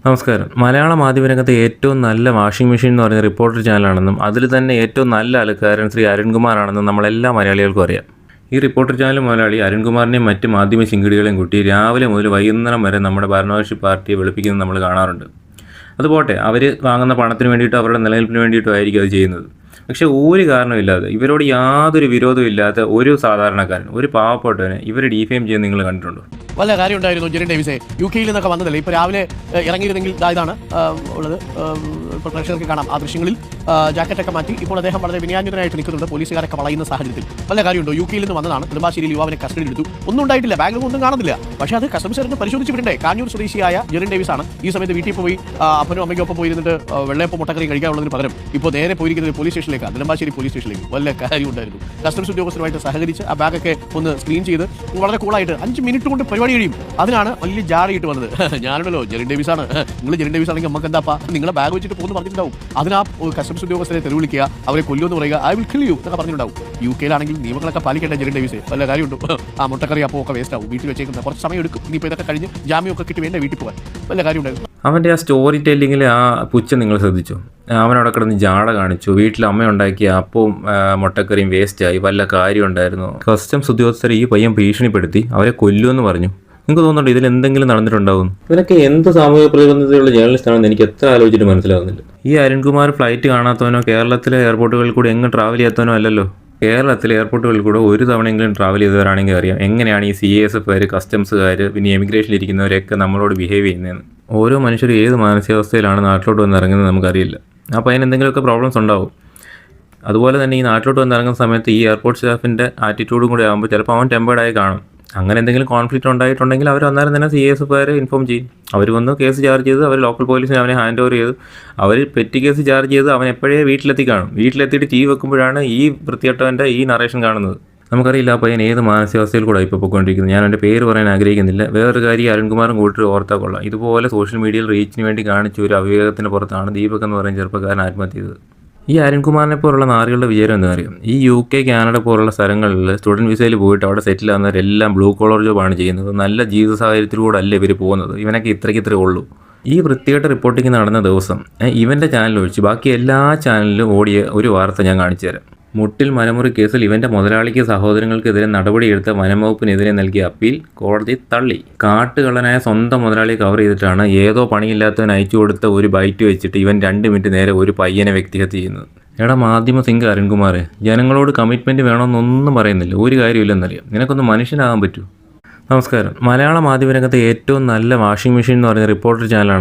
നമസ്കാരം. മലയാള മാധ്യമരംഗത്തെ ഏറ്റവും നല്ല വാഷിംഗ് മെഷീൻ എന്ന് പറയുന്ന റിപ്പോർട്ടർ ചാനലാണെന്നും അതിൽ തന്നെ ഏറ്റവും നല്ല അലക്കാരൻ ശ്രീ അരുൺകുമാറാണെന്നും നമ്മളെല്ലാ മലയാളികൾക്കും അറിയാം. ഈ റിപ്പോർട്ടർ ചാനൽ മുതലാളി അരുൺകുമാറിനെയും മറ്റ് മാധ്യമ ശിങ്കിടികളെയും കൂട്ടി രാവിലെ മുതൽ വൈകുന്നേരം വരെ നമ്മുടെ ഭരണപക്ഷ പാർട്ടിയെ വെളുപ്പിക്കുന്നത് നമ്മൾ കാണാറുണ്ട്. അതുപോട്ടെ, അവർ വാങ്ങുന്ന പണത്തിന് വേണ്ടിയിട്ടോ അവരുടെ നിലനിൽപ്പിന് വേണ്ടിയിട്ടോ ആയിരിക്കും അത് ചെയ്യുന്നത്. പക്ഷേ ഒരു കാരണമില്ലാതെ ഇവരോട് യാതൊരു വിരോധവും ഇല്ലാത്ത ഒരു സാധാരണക്കാരൻ, ഒരു പാവപ്പെട്ടവനെ ഇവർ ഡീഫെയിം ചെയ്യുന്നത് നിങ്ങൾ കണ്ടിട്ടുണ്ടോ? വല്ല കാര്യം ഉണ്ടായിരുന്നു ജെറിൻ ഡേവിസെ UK നിന്നൊക്കെ വന്നതല്ലേ? ഇപ്പോൾ രാവിലെ ഇറങ്ങിയിരുന്നെങ്കിൽ ഇതാണ് ഉള്ളത്. ഇപ്പോൾ പ്രേക്ഷകർക്ക് കാണാം ആ ദൃശ്യങ്ങളിൽ ജാക്കറ്റൊക്കെ മാറ്റി ഇപ്പോൾ അദ്ദേഹം വളരെ വിനയാന്വിതനായിട്ട് നിൽക്കുന്നുണ്ട്. പോലീസുകാരൊക്കെ വളയുന്ന സാഹചര്യത്തിൽ വല്ല കാര്യമുണ്ടോ? UK നിന്ന് വന്നതാണ്. നെടുമ്പാശ്ശേരിയിൽ യുവാവിനെ കസ്റ്റഡിയിൽ എടുത്തു. ഒന്നും ഉണ്ടായിട്ടില്ല, ബാഗിലൊന്നും ഒന്നും കാണുന്നില്ല. പക്ഷേ അത് കസ്റ്റംസ് സർവീസ് പരിശോധിച്ച് വിടണ്ടേ? കാഞ്ഞൂർ സ്വദേശിയായ ജെറിൻ ഡേവിസ് ആണ്. ഈ സമയത്ത് വീട്ടിൽ പോയി അപ്പനും അമ്മയ്ക്കും ഒപ്പം പോയിരുന്നിട്ട് വെള്ളയപ്പം മുട്ടക്കറി കഴിക്കാനുള്ളതിന് പകരം ഇപ്പോൾ നേരെ പോയിരിക്കുന്നത് പോലീസ് സ്റ്റേഷനിലേക്കാണ്, നെടുമ്പാശ്ശേരി പോലീസ് സ്റ്റേഷനിലേക്ക്. വല്ല കാര്യം ഉണ്ടായിരുന്നു? കസ്റ്റംസ് ഉദ്യോഗസ്ഥരുമായിട്ട് സഹകരിച്ച് ആ ബാഗൊക്കെ ഒന്ന് സ്ക്രീൻ ചെയ്ത് വളരെ കൂളായിട്ട് 5 മിനിറ്റ് കൊണ്ട് പരിപാടി കഴിയും. അതിനാണ് വലിയ ജാടിയിട്ട് വന്നത്. ഞാനുണ്ടല്ലോ ജെറിൻ ഡേവിസ് ആണ്, നിങ്ങൾ ജെറിൻ ഡേവിസ് ആണെങ്കിൽ നമുക്ക് എന്താപ്പാ, നിങ്ങളെ ബാഗ് വെച്ചിട്ട് പോകുന്നു പറഞ്ഞിട്ടുണ്ടാവും. അതിനാ കസ്റ്റംസ് ഉദ്യോഗസ്ഥരെ തെരുവിളിക്കുക, അവരെ കൊല്ലുമെന്ന് പറയുക, ഐ വിൽ കിൽ യു എന്നൊക്കെ പറഞ്ഞിട്ടുണ്ടാവും. UK നിയമങ്ങളൊക്കെ പാലിക്കേണ്ട ജെറിൻ ഡേവിസ്. വല്ല കാര്യമുണ്ടോ? ആ മുട്ടക്കറി അപ്പോൾ ഒക്കെ വേസ്റ്റ് ആവും. വീട്ടിൽ വെച്ചേക്കുന്നത് കുറച്ച് സമയം എടുക്കും. ഇനിയിപ്പോൾ ഇതൊക്കെ കഴിഞ്ഞ് ജാമ്യമൊക്കെ കിട്ടി വേണ്ട വീട്ടിൽ പോകാൻ. വല്ല കാര്യമുണ്ടായിരുന്നു? അവൻ്റെ ആ സ്റ്റോറി ടെല്ലിങ്ങിൽ ആ പുച്ഛം നിങ്ങൾ ശ്രദ്ധിച്ചു. അവനവിടെ കിടന്ന് ജാട കാണിച്ചു. വീട്ടിൽ അമ്മ ഉണ്ടാക്കിയ അപ്പവും മുട്ടക്കറിയും വേസ്റ്റായി. വല്ല കാര്യം ഉണ്ടായിരുന്നു? കസ്റ്റംസ് ഉദ്യോഗസ്ഥരെ ഈ പയ്യൻ ഭീഷണിപ്പെടുത്തി അവരെ കൊല്ലുമെന്ന് പറഞ്ഞു. നിങ്ങൾക്ക് തോന്നുന്നുണ്ട് ഇതിൽ എന്തെങ്കിലും നടന്നിട്ടുണ്ടാവും? ഇവനൊക്കെ എന്ത് സാമൂഹിക പ്രതിബദ്ധതയുള്ള ജേർണലിസ്റ്റ് ആണെന്ന് എനിക്ക് എത്ര ആലോചിച്ചിട്ട് മനസ്സിലാവുന്നില്ല. ഈ അരുൺകുമാർ ഫ്ലൈറ്റ് കാണാത്തവനോ കേരളത്തിലെ എയർപോർട്ടുകളിൽ കൂടി എങ്ങും ട്രാവൽ ചെയ്യാത്തവനോ അല്ലല്ലോ. കേരളത്തിലെ എയർപോർട്ടുകളിൽ കൂടെ ഒരു തവണയെങ്കിലും ട്രാവൽ ചെയ്തവരാണെങ്കിൽ അറിയാം എങ്ങനെയാണ് ഈ CASFകാർ, കസ്റ്റംസുകാർ, പിന്നെ എമിഗ്രേഷനിൽ ഇരിക്കുന്നവരൊക്കെ നമ്മളോട് ബിഹേവ് ചെയ്യുന്നതെന്ന്. ഓരോ മനുഷ്യരും ഏത് മാനസികാവസ്ഥയിലാണ് നാട്ടിലോട്ട് വന്ന് ഇറങ്ങുന്നത് നമുക്കറിയില്ല. അപ്പോൾ അതിന് എന്തെങ്കിലുമൊക്കെ പ്രോബ്ലംസ് ഉണ്ടാവും. അതുപോലെ തന്നെ ഈ നാട്ടിലോട്ട് വന്ന് ഇറങ്ങുന്ന സമയത്ത് ഈ എയർപോർട്ട് സ്റ്റാഫിൻ്റെ ആറ്റിറ്റ്യൂഡും കൂടി ആകുമ്പോൾ ചിലപ്പോൾ അവൻ ടെമ്പേർഡായി കാണും. അങ്ങനെ എന്തെങ്കിലും കോൺഫ്ലിക്റ്റ് ഉണ്ടായിട്ടുണ്ടെങ്കിൽ അവർ അന്നേരം തന്നെ CASFകാർ ഇൻഫോം ചെയ്യും. അവർ വന്ന് കേസ് ചാർജ് ചെയ്ത് അവർ ലോക്കൽ പോലീസിന് അവനെ ഹാൻഡ് ഓവർ ചെയ്ത് അവർ പെറ്റി കേസ് ചാർജ് ചെയ്ത് അവൻ എപ്പോഴേ വീട്ടിലെത്തി കാണും. വീട്ടിലെത്തിയിട്ട് TV വെക്കുമ്പോഴാണ് ഈ വൃത്തികെട്ടവൻ്റെ ഈ നറേഷൻ കാണുന്നത്. നമുക്കറിയില്ല ആ പയ്യൻ ഏത് മാനസികാവസ്ഥയിൽ കൂടെ ഇപ്പോൾ പോയിക്കൊണ്ടിരിക്കുന്നത്. ഞാൻ എൻ്റെ പേര് പറയാൻ ആഗ്രഹിക്കുന്നില്ല. വേറൊരു കാര്യം അരുൺകുമാറും കൂട്ടി ഓർത്താൽ കൊള്ളാം. ഇതുപോലെ സോഷ്യൽ മീഡിയയിൽ റീച്ചിന് വേണ്ടി കാണിച്ച ഒരു അവിവേകത്തിന് പുറത്താണ് ദീപക് എന്ന് പറയുന്ന ചെറുപ്പക്കാരൻ ആത്മഹത്യ ചെയ്തത്. ഈ അരുൺകുമാറിനെ പോലുള്ള നാറികളുടെ വിചാരം എന്താ അറിയാം? ഈ UK, കാനഡ പോലുള്ള സ്ഥലങ്ങളിൽ സ്റ്റുഡൻറ്റ് വിസയിൽ പോയിട്ട് അവിടെ സെറ്റിൽ ആകുന്നവരെല്ലാം ബ്ലൂ കോളർ ജോബാണ് ചെയ്യുന്നത്. നല്ല ജീവിത സാഹചര്യത്തിലൂടെ അല്ല ഇവർ പോകുന്നത്. ഇവനൊക്കെ ഇത്രയ്ക്ക് ഉള്ളൂ. ഈ വൃത്തികെട്ട റിപ്പോർട്ടിങ് നടന്ന ദിവസം ഇവൻ്റെ ചാനൽ ഒഴിച്ച് ബാക്കി എല്ലാ ചാനലിലും ഓടിയ ഒരു വാർത്ത ഞാൻ കാണിച്ചു തരാം. മുട്ടിൽ മരമുറി കേസിൽ ഇവൻ്റെ മുതലാളിക്ക് സഹോദരങ്ങൾക്കെതിരെ നടപടിയെടുത്ത വനംവകുപ്പിനെതിരെ നൽകിയ അപ്പീൽ കോടതി തള്ളി. കാട്ടുകള്ളനായ സ്വന്തം മുതലാളിയെ കവർ ചെയ്തിട്ടാണ് ഏതോ പണിയില്ലാത്തവൻ അയച്ചു കൊടുത്ത ഒരു ബൈറ്റ് വെച്ചിട്ട് ഇവൻ 2 മിനിറ്റ് നേരെ ഒരു പയ്യനെ വ്യക്തിഹത്യ ചെയ്യുന്നത്. എടാ മാധ്യമ സിംഗ് അരുൺകുമാറെ, ജനങ്ങളോട് കമ്മിറ്റ്മെൻറ്റ് വേണമെന്നൊന്നും പറയുന്നില്ല. ഒരു കാര്യമില്ലെന്നറിയാം. നിനക്കൊന്ന് മനുഷ്യനാകാൻ പറ്റൂ? നമസ്കാരം. മലയാള മാധ്യമരംഗത്തെ ഏറ്റവും നല്ല വാഷിംഗ് മെഷീൻ എന്ന് പറയുന്ന റിപ്പോർട്ടർ ചാനലാണ്